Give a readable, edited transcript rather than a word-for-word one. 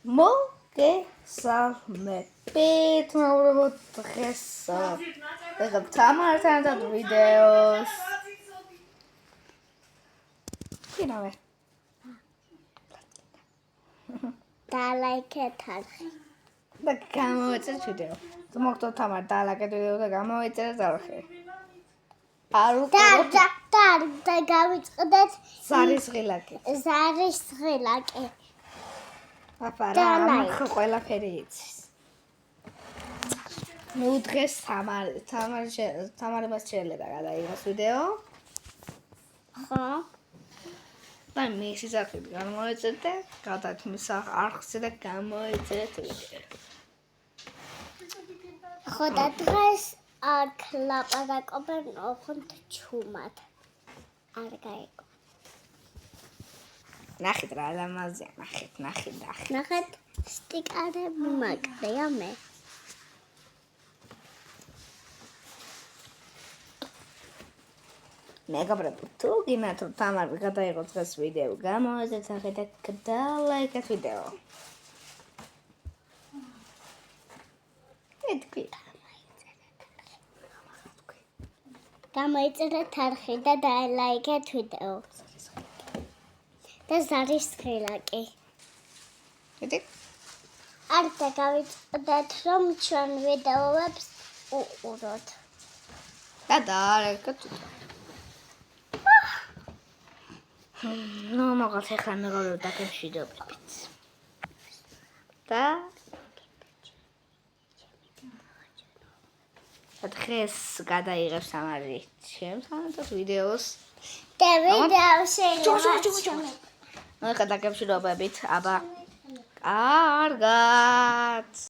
მოგესალმებით, მაუბრობთ დღეს ვიღებ თამართან და ვიდეოს. კიდევ დალაიქეთ არხი. და გამოვიწერეთ ვიდეო. თუ მოგთხოვთ თამარ დალაიქეთ ვიდეო და გამოვიწერეთ არხი. და გავიწყდეთ ზარის ღილაკი. აფარა, ამხო ყველაფერი იცის. ნუ დღეს თამარებას შეიძლება გადაიღოს ვიდეო. ხო? და მისი სახით გამოვიწერეთ და გადავთ მის არხზე და გამოვიწერეთ ვიდეო. ხო და დღეს აქ ლაპარაკობენ ოღონდ ჩუმად. არ გაიგო. ნახეთ რა ლამაზია, ნახეთ. ნახეთ, სტიკერები მაგდია მე. მეგობრებო, თუ გინდათ რომ თამარ გადაიღოს დღეს ვიდეო, გამოვიწერეთ სახე და დალაიქეთ ვიდეო. გამოიწერეთ არხი და დალაიქეთ ვიდეო. და ზარის ღილაკი. არ დაგავიწყდეთ რომ ჩვენ ვიდეოებს უყუროთ. და დალაიქეთ ვიდეო. ნუ მოგალთ ახლა მეგობრებო დაგემშვიდობებით. და დღეს გადაიღებს თამარი ჩემთან ვიდეოს. და ვიდეოში ნუ ახლა დაგემშვიდობებით, აბა კარგად.